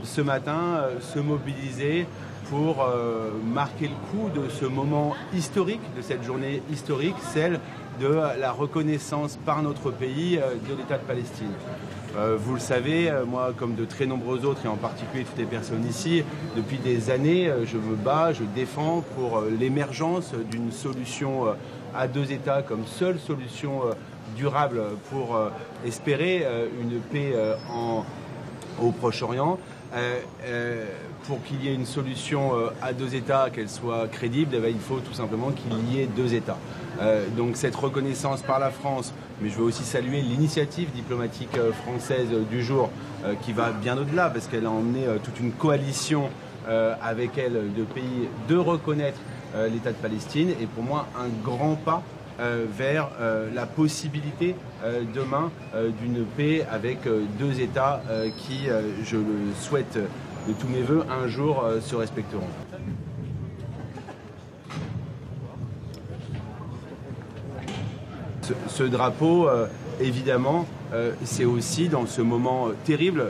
Ce matin, se mobiliser pour marquer le coup de ce moment historique, de cette journée historique, celle de la reconnaissance par notre pays de l'État de Palestine. Vous le savez, moi comme de très nombreux autres, et en particulier toutes les personnes ici, depuis des années, je me bats, je défends pour l'émergence d'une solution à deux États comme seule solution durable pour espérer une paix au Proche-Orient. Pour qu'il y ait une solution à deux États, qu'elle soit crédible, il faut tout simplement qu'il y ait deux États. Donc cette reconnaissance par la France, mais je veux aussi saluer l'initiative diplomatique française du jour qui va bien au-delà parce qu'elle a emmené toute une coalition avec elle de pays de reconnaître l'État de Palestine et pour moi un grand pas vers la possibilité demain d'une paix avec deux États qui, je le souhaite de tous mes voeux, un jour se respecteront. Ce drapeau, évidemment, c'est aussi dans ce moment terrible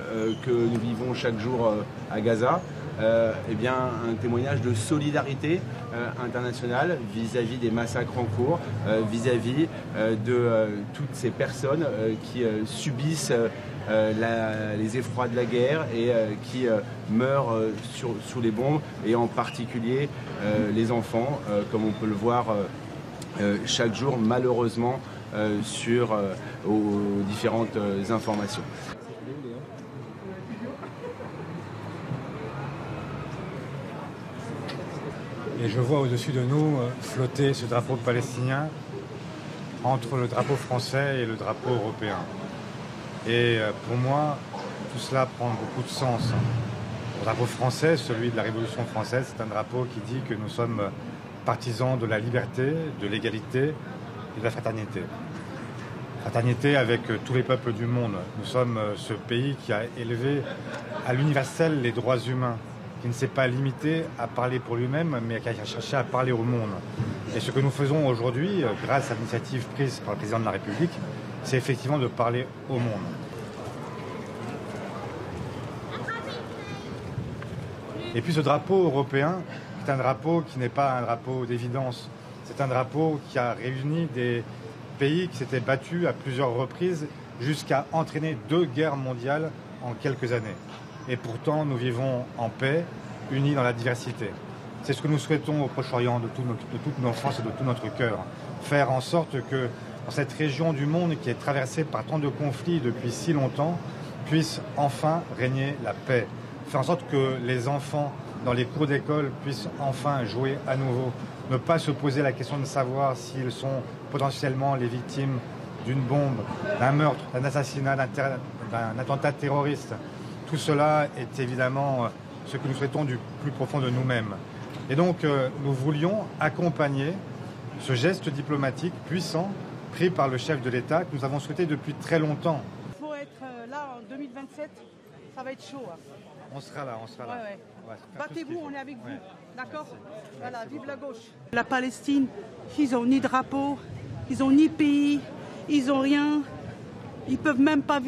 que nous vivons chaque jour à Gaza, eh bien, un témoignage de solidarité internationale vis-à-vis des massacres en cours, vis-à-vis de toutes ces personnes qui subissent les effrois de la guerre et qui meurent sous les bombes, et en particulier les enfants, comme on peut le voir chaque jour, malheureusement, aux différentes informations. Et je vois au-dessus de nous flotter ce drapeau palestinien entre le drapeau français et le drapeau européen. Et pour moi, tout cela prend beaucoup de sens. Le drapeau français, celui de la Révolution française, c'est un drapeau qui dit que nous sommes partisans de la liberté, de l'égalité et de la fraternité. Fraternité avec tous les peuples du monde. Nous sommes ce pays qui a élevé à l'universel les droits humains, qui ne s'est pas limité à parler pour lui-même, mais qui a cherché à parler au monde. Et ce que nous faisons aujourd'hui, grâce à l'initiative prise par le président de la République, c'est effectivement de parler au monde. Et puis ce drapeau européen, c'est un drapeau qui n'est pas un drapeau d'évidence. C'est un drapeau qui a réuni des pays qui s'étaient battus à plusieurs reprises jusqu'à entraîner 2 guerres mondiales en quelques années. Et pourtant, nous vivons en paix, unis dans la diversité. C'est ce que nous souhaitons au Proche-Orient de toute notre force et de tout notre cœur. Faire en sorte que, dans cette région du monde qui est traversée par tant de conflits depuis si longtemps, puisse enfin régner la paix. Faire en sorte que les enfants, dans les cours d'école, puissent enfin jouer à nouveau. Ne pas se poser la question de savoir s'ils sont potentiellement les victimes d'une bombe, d'un meurtre, d'un assassinat, d'un attentat terroriste. Tout cela est évidemment ce que nous souhaitons du plus profond de nous-mêmes. Et donc, nous voulions accompagner ce geste diplomatique puissant pris par le chef de l'État que nous avons souhaité depuis très longtemps. Il faut être là en 2027, ça va être chaud. Hein. On sera là, on sera là. Ouais. Ouais, battez-vous, on est avec vous. D'accord. Voilà, Merci vive beaucoup. la gauche. La Palestine, ils n'ont ni drapeau, ils n'ont ni pays, ils n'ont rien. Ils ne peuvent même pas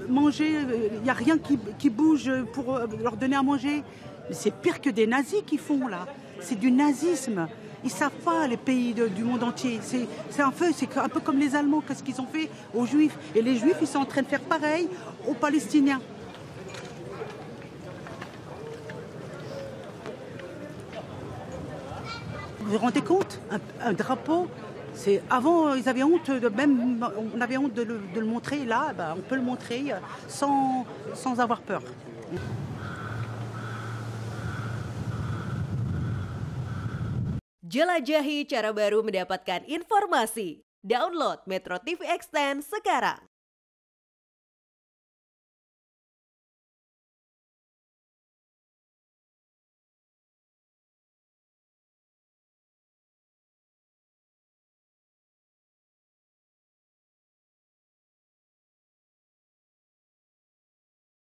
manger, il n'y a rien qui bouge pour leur donner à manger. Mais c'est pire que des nazis qu'ils font là. C'est du nazisme. Ils ne savent pas, les pays du monde entier. C'est un peu comme les Allemands, qu'est-ce qu'ils ont fait aux Juifs. Et les Juifs, ils sont en train de faire pareil aux Palestiniens. Vous vous rendez compte, un drapeau, avant ils avaient honte on avait honte de le montrer. Là, on peut le montrer sans avoir peur. Jelajahi cara baru mendapatkan informasi. Download Metro TV Extend sekarang.